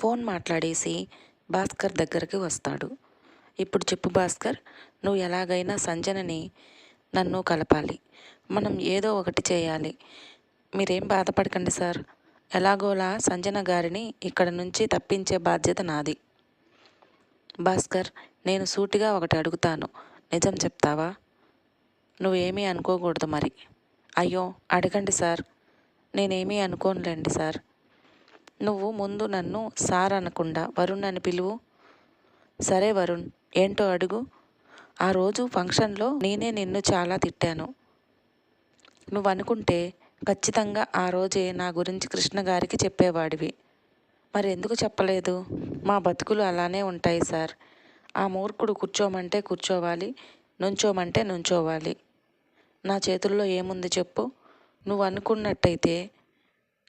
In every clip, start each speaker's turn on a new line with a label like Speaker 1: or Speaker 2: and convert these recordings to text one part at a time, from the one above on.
Speaker 1: Phone మాట్లాడేసి భాస్కర్ దగ్గరికి వస్తాడు. ఇప్పుడు చెప్పు భాస్కర్, నువ్వు ఎలాగైనా సంజనని నన్ను కలపాలి. మనం ఏదో ఒకటి చేయాలి. మీరేం బాధపడకండి సార్. ఎలాగోలా సంజన గారిని ఇక్కడ నుంచి తప్పించే బాధ్యత నాది. భాస్కర్, నేను సూటిగా ఒకటి అడుగుతాను, నిజం చెప్తావా? నువ్వేమీ అనుకోకూడదు మరి. అయ్యో అడగండి సార్. నేనేమీ అనుకోనులేండి సార్. నువ్వు ముందు నన్ను సార్ అనకుండా వరుణ్ అని పిలువు. సరే వరుణ్, ఏంటో అడుగు. ఆ రోజు ఫంక్షన్లో నేనే నిన్ను చాలా తిట్టాను. నువ్వు అనుకుంటే ఖచ్చితంగా ఆ రోజే నా గురించి కృష్ణ గారికి చెప్పేవాడివి. మరి ఎందుకు చెప్పలేదు? మా బతుకులు అలానే ఉంటాయి సార్. ఆ మూర్ఖుడు కూర్చోమంటే కూర్చోవాలి, నుంచోమంటే నుంచోవాలి. నా చేతుల్లో ఏముంది చెప్పు? నువ్వు అనుకున్నట్టయితే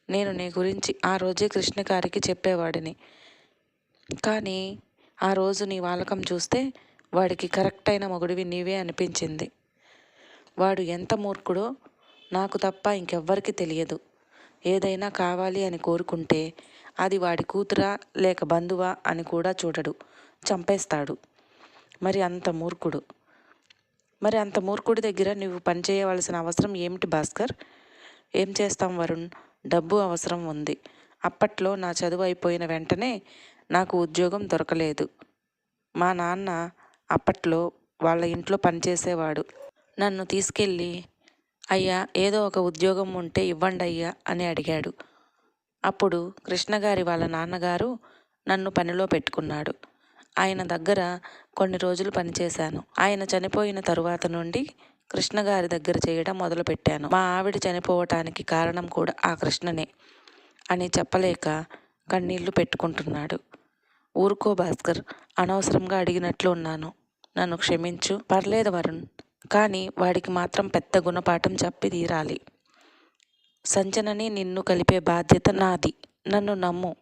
Speaker 1: నేను నీ గురించి ఆ రోజే కృష్ణ గారికి చెప్పేవాడిని. కానీ ఆ రోజు నీ వాలకం చూస్తే వాడికి కరెక్ట్ అయిన మొగుడివి నీవే అనిపించింది. వాడు ఎంత మూర్ఖుడో నాకు తప్ప ఇంకెవ్వరికి తెలియదు. ఏదైనా కావాలి అని కోరుకుంటే అది వాడి కూతురా లేక బంధువా అని కూడా చూడడు, చంపేస్తాడు. మరి అంత మూర్ఖుడి దగ్గర నువ్వు పనిచేయవలసిన అవసరం ఏమిటి భాస్కర్? ఏం చేస్తాం వరుణ్, డబ్బు అవసరం ఉంది. అప్పట్లో నా చదువు అయిపోయిన వెంటనే నాకు ఉద్యోగం దొరకలేదు. మా నాన్న అప్పట్లో వాళ్ళ ఇంట్లో పనిచేసేవాడు. నన్ను తీసుకెళ్ళి అయ్యా ఏదో ఒక ఉద్యోగం ఉంటే ఇవ్వండి అయ్యా అని అడిగాడు. అప్పుడు కృష్ణగారి వాళ్ళ నాన్నగారు నన్ను పనిలో పెట్టుకున్నాడు. ఆయన దగ్గర కొన్ని రోజులు పనిచేశాను. ఆయన చనిపోయిన తరువాత నుండి కృష్ణగారి దగ్గర చేయడం మొదలుపెట్టాను. మా ఆవిడ చనిపోవటానికి కారణం కూడా ఆ కృష్ణనే అని చెప్పలేక కన్నీళ్లు పెట్టుకుంటున్నాడు. ఊరుకో భాస్కర్, అనవసరంగా అడిగినట్లు ఉన్నాను. నన్ను క్షమించు. పర్లేదు వరుణ్, కానీ వాడికి మాత్రం పెద్ద గుణపాఠం చెప్పి తీరాలి. సంజనని నిన్ను కలిపే బాధ్యత నాది. నన్ను నమ్ము.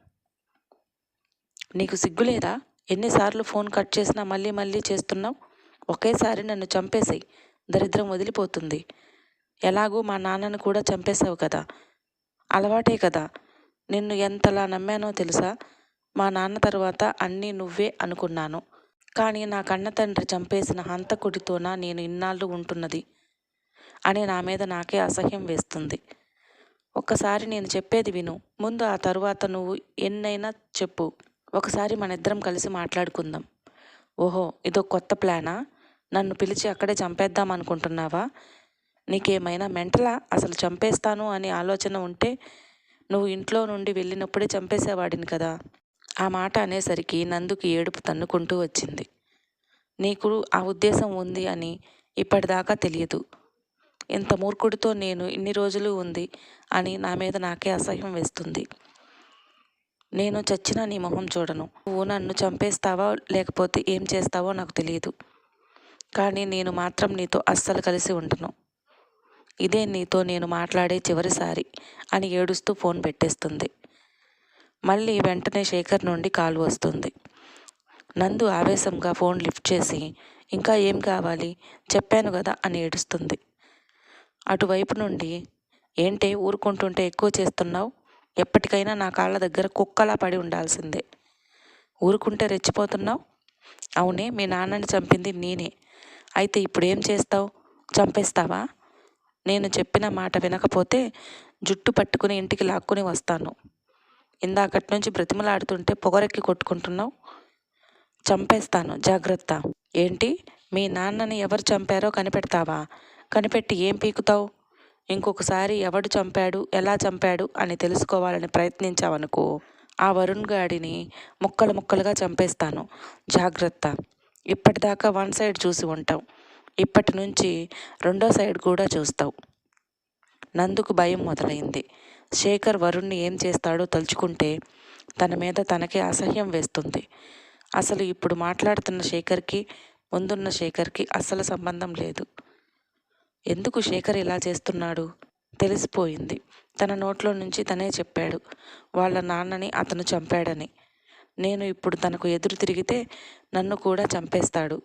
Speaker 1: నీకు సిగ్గులేదా? ఎన్నిసార్లు ఫోన్ కట్ చేసినా మళ్ళీ మళ్ళీ చేస్తున్నావు? ఒకేసారి నన్ను చంపేసేయి, దరిద్రం వదిలిపోతుంది. ఎలాగూ మా నాన్నను కూడా చంపేశావు కదా, అలవాటే కదా. నిన్ను ఎంతలా నమ్మానో తెలుసా? మా నాన్న తర్వాత అన్నీ నువ్వే అనుకున్నాను. కానీ నా కన్న తండ్రి చంపేసిన హంతకుడితోనా నేను ఇన్నాళ్ళు ఉంటున్నది అని నా మీద నాకే అసహ్యం వేస్తుంది. ఒక్కసారి నేను చెప్పేది విను. ముందు ఆ తరువాత నువ్వు ఎన్నైనా చెప్పు. ఒకసారి మనిద్దరం కలిసి మాట్లాడుకుందాం. ఓహో, ఇదో కొత్త ప్లానా? నన్ను పిలిచి అక్కడే చంపేద్దాం అనుకుంటున్నావా? నీకేమైనా మెంటలా? అసలు చంపేస్తాను అని ఆలోచన ఉంటే నువ్వు ఇంట్లో నుండి వెళ్ళినప్పుడే చంపేసేవాడిని కదా. ఆ మాట అనేసరికి నందుకి ఏడుపు తన్నుకుంటూ వచ్చింది. నీకు ఆ ఉద్దేశం ఉంది అని ఇప్పటిదాకా తెలియదు. ఇంత మూర్ఖుడితో నేను ఇన్ని రోజులు ఉంది అని నా మీద నాకే అసహ్యం వేస్తుంది. నేను చచ్చినా నీ మొహం చూడను. నువ్వు నన్ను చంపేస్తావో లేకపోతే ఏం చేస్తావో నాకు తెలియదు. కానీ నేను మాత్రం నీతో అస్సలు కలిసి ఉండను. ఇదే నీతో నేను మాట్లాడే చివరిసారి అని ఏడుస్తూ ఫోన్ పెట్టేస్తుంది. మళ్ళీ వెంటనే శేఖర్ నుండి కాల్ వస్తుంది. నందు ఆవేశంగా ఫోన్ లిఫ్ట్ చేసి ఇంకా ఏం కావాలి, చెప్పాను కదా అని ఏడుస్తుంది. అటువైపు నుండి ఏంటే ఊరుకుంటుంటే ఎక్కువ చేస్తున్నావు? ఎప్పటికైనా నా కాళ్ళ దగ్గర కుక్కలా పడి ఉండాల్సిందే. ఊరుకుంటే రెచ్చిపోతున్నావు? అవునే, మీ నాన్నని చంపింది నేనే. అయితే ఇప్పుడు ఏం చేస్తావు? చంపేస్తావా? నేను చెప్పిన మాట వినకపోతే జుట్టు పట్టుకుని ఇంటికి లాక్కుని వస్తాను. ఇందాకటి నుంచి బ్రతిమలాడుతుంటే పొగరెక్కి కొట్టుకుంటున్నావు. చంపేస్తాను, జాగ్రత్త. ఏంటి, మీ నాన్నని ఎవరు చంపారో కనిపెడతావా? కనిపెట్టి ఏం పీకుతావు? ఇంకొకసారి ఎవడు చంపాడు, ఎలా చంపాడు అని తెలుసుకోవాలని ప్రయత్నించావనుకో, ఆ వరుణ్ గాడిని ముక్కలు ముక్కలుగా చంపేస్తాను, జాగ్రత్త. ఇప్పటిదాకా వన్ సైడ్ చూసి ఉంటావు, ఇప్పటి నుంచి రెండో సైడ్ కూడా చూస్తావు. నందుకు భయం మొదలైంది. శేఖర్ వరుణ్ణి ఏం చేస్తాడో తలుచుకుంటే తన మీద తనకే అసహ్యం వేస్తుంది. అసలు ఇప్పుడు మాట్లాడుతున్న శేఖర్కి ముందున్న శేఖర్కి అస్సలు సంబంధం లేదు. ఎందుకు శేఖర్ ఇలా చేస్తున్నాడు? తెలిసిపోయింది. తన నోట్లో నుంచి తనే చెప్పాడు, వాళ్ళ నాన్నని అతను చంపాడని. నేను ఇప్పుడు తనకు ఎదురు తిరిగితే నన్ను కూడా చంపేస్తాడు.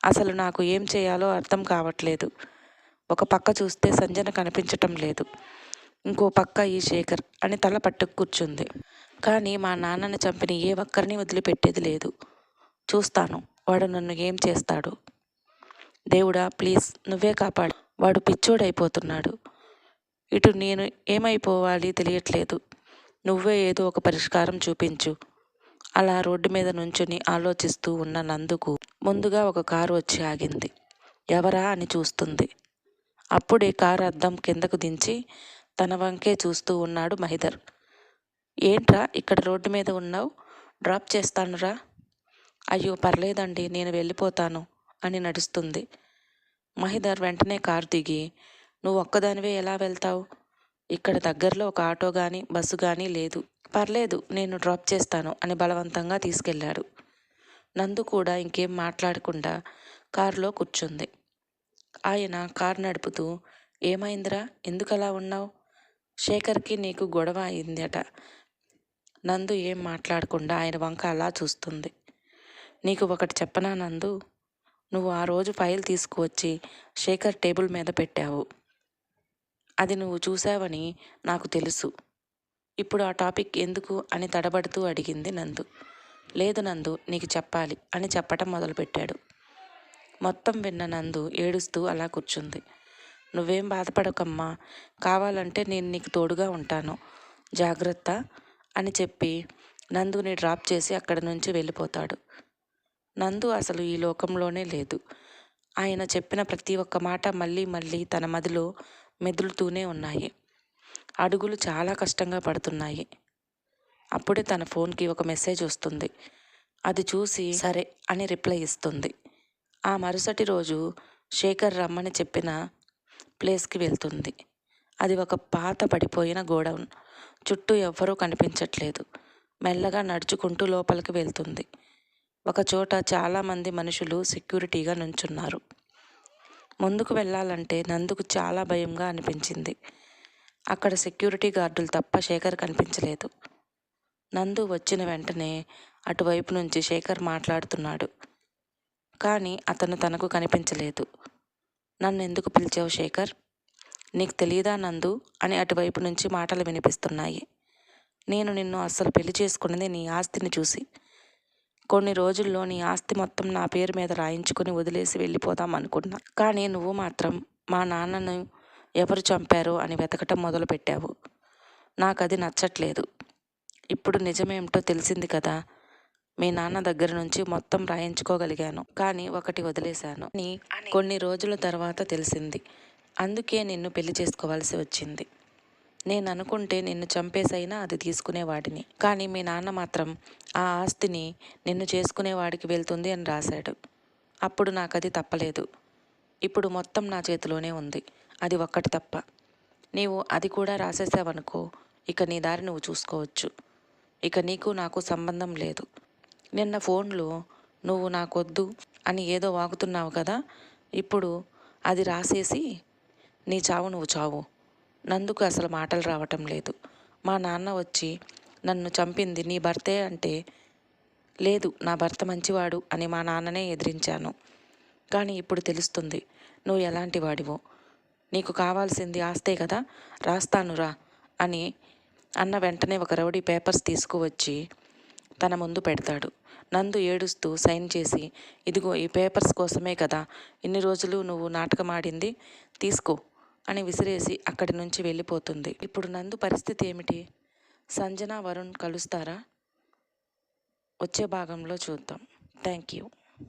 Speaker 1: అసలు నాకు ఏం చేయాలో అర్థం కావట్లేదు. ఒక పక్క చూస్తే సంజన కనిపించటం లేదు, ఇంకో పక్క ఈ శేఖర్ అని తల పట్టుకు కూర్చుంది. కానీ మా నాన్నని చంపిన ఏ ఒక్కరిని వదిలిపెట్టేది లేదు. చూస్తాను వాడు నన్ను ఏం చేస్తాడు. దేవుడా ప్లీజ్ నువ్వే కాపాడు. వాడు పిచ్చోడైపోతున్నాడు. ఇటు నేను ఏమైపోవాలి తెలియట్లేదు. నువ్వే ఏదో ఒక పరిష్కారం చూపించు. అలా రోడ్డు మీద నుంచుని ఆలోచిస్తూ ఉన్న నందుకు ముందుగా ఒక కారు వచ్చి ఆగింది. ఎవరా అని చూస్తుంది. అప్పుడే కారు అద్దం కిందకు దించి తన వంకే చూస్తూ ఉన్నాడు మహిధర్. ఏంట్రా ఇక్కడ రోడ్డు మీద ఉన్నావు? డ్రాప్ చేస్తానురా. అయ్యో పర్లేదండి, నేను వెళ్ళిపోతాను అని నడుస్తుంది. మహిధర్ వెంటనే కారు దిగి, నువ్వు ఒక్కదానివే ఎలా వెళ్తావు? ఇక్కడ దగ్గరలో ఒక ఆటో కానీ బస్సు కానీ లేదు. పర్లేదు నేను డ్రాప్ చేస్తాను అని బలవంతంగా తీసుకెళ్ళాడు. నందు కూడా ఇంకేం మాట్లాడకుండా కారులో కూర్చుంది. ఆయన కారు నడుపుతూ, ఏమైందిరా, ఎందుకలా ఉన్నావు? శేఖర్కి నీకు గొడవ అయిందట. నందు ఏం మాట్లాడకుండా ఆయన వంక అలా చూస్తుంది. నీకు ఒకటి చెప్పనా నందు, నువ్వు ఆ రోజు ఫైల్ తీసుకువచ్చి శేఖర్ టేబుల్ మీద పెట్టావు. అది నువ్వు చూసావని నాకు తెలుసు. ఇప్పుడు ఆ టాపిక్ ఎందుకు అని తడబడుతూ అడిగింది నందు. లేదు నందు, నీకు చెప్పాలి అని చెప్పటం మొదలుపెట్టాడు. మొత్తం విన్న నందు ఏడుస్తూ అలా కూర్చుంది. నువ్వేం బాధపడకమ్మా, కావాలంటే నేను నీకు తోడుగా ఉంటాను, జాగ్రత్త అని చెప్పి నందుని డ్రాప్ చేసి అక్కడి నుంచి వెళ్ళిపోతాడు. నందు అసలు ఈ లోకంలోనే లేదు. ఆయన చెప్పిన ప్రతి ఒక్క మాట మళ్ళీ మళ్ళీ తన మదిలో మెదులుతూనే ఉన్నాయి. అడుగులు చాలా కష్టంగా పడుతున్నాయి. అప్పుడే తన ఫోన్కి ఒక మెసేజ్ వస్తుంది. అది చూసి సరే అని రిప్లై ఇస్తుంది. ఆ మరుసటి రోజు శేఖర్ రమ్మని చెప్పిన ప్లేస్కి వెళ్తుంది. అది ఒక పాత పడిపోయిన గోడౌన్. చుట్టూ ఎవ్వరూ కనిపించట్లేదు. మెల్లగా నడుచుకుంటూ లోపలికి వెళ్తుంది. ఒకచోట చాలామంది మనుషులు సెక్యూరిటీగా నుంచున్నారు. ముందుకు వెళ్ళాలంటే నందుకు చాలా భయంగా అనిపించింది. అక్కడ సెక్యూరిటీ గార్డులు తప్ప శేఖర్ కనిపించలేదు. నందు వచ్చిన వెంటనే అటువైపు నుంచి శేఖర్ మాట్లాడుతున్నాడు. కానీ అతను తనకు కనిపించలేదు. నన్ను ఎందుకు పిలిచావు శేఖర్? నీకు తెలీదా నందు అని అటువైపు నుంచి మాటలు వినిపిస్తున్నాయి. నేను నిన్ను అస్సలు పెళ్లి చేసుకున్నది నీ ఆస్తిని చూసి. కొన్ని రోజుల్లో నీ ఆస్తి మొత్తం నా పేరు మీద రాయించుకుని వదిలేసి వెళ్ళిపోదాం అనుకున్నా. కానీ నువ్వు మాత్రం మా నాన్నను ఎవరు చంపారో అని వెతకటం మొదలుపెట్టావు. నాకది నచ్చట్లేదు. ఇప్పుడు నిజమేమిటో తెలిసింది కదా. మీ నాన్న దగ్గర నుంచి మొత్తం రాయించుకోగలిగాను, కానీ ఒకటి వదిలేశాను అని కొన్ని రోజుల తర్వాత తెలిసింది. అందుకే నిన్ను పెళ్లి చేసుకోవాల్సి వచ్చింది. నేను అనుకుంటే నిన్ను చంపేసైనా అది తీసుకునేవాడిని. కానీ మీ నాన్న మాత్రం ఆ ఆస్తిని నిన్ను చేసుకునేవాడికి వెళ్తుంది అని రాశాడు. అప్పుడు నాకది తప్పలేదు. ఇప్పుడు మొత్తం నా చేతిలోనే ఉంది. అది ఒక్కటి తప్ప. నీవు అది కూడా రాసేసావనుకో, ఇక నీ దారి నువ్వు చూసుకోవచ్చు. ఇక నీకు నాకు సంబంధం లేదు. నిన్న ఫోన్లో నువ్వు నాకొద్దు అని ఏదో వాగుతున్నావు కదా, ఇప్పుడు అది రాసేసి నీ చావు నువ్వు చావు. నందుకు అసలు మాటలు రావటం లేదు. మా నాన్న వచ్చి నన్ను చంపింది నీ భర్తే అంటే, లేదు నా భర్త మంచివాడు అని మా నాన్ననే ఎదిరించాను. కానీ ఇప్పుడు తెలుస్తుంది నువ్వు ఎలాంటి వాడివో. నీకు కావాల్సింది ఆస్తే కదా, రాస్తానురా అని అన్న వెంటనే ఒక రౌడీ పేపర్స్ తీసుకువచ్చి తన ముందు పెడతాడు. నందు ఏడుస్తూ సైన్ చేసి, ఇదిగో ఈ పేపర్స్ కోసమే కదా ఇన్ని రోజులు నువ్వు నాటకమాడింది, తీసుకో అని విసిరేసి అక్కడి నుంచి వెళ్ళిపోతుంది. ఇప్పుడు నందు పరిస్థితి ఏమిటి? సంజన, వరుణ్ కలుస్తారా? వచ్చే భాగంలో చూద్దాం. Thank you.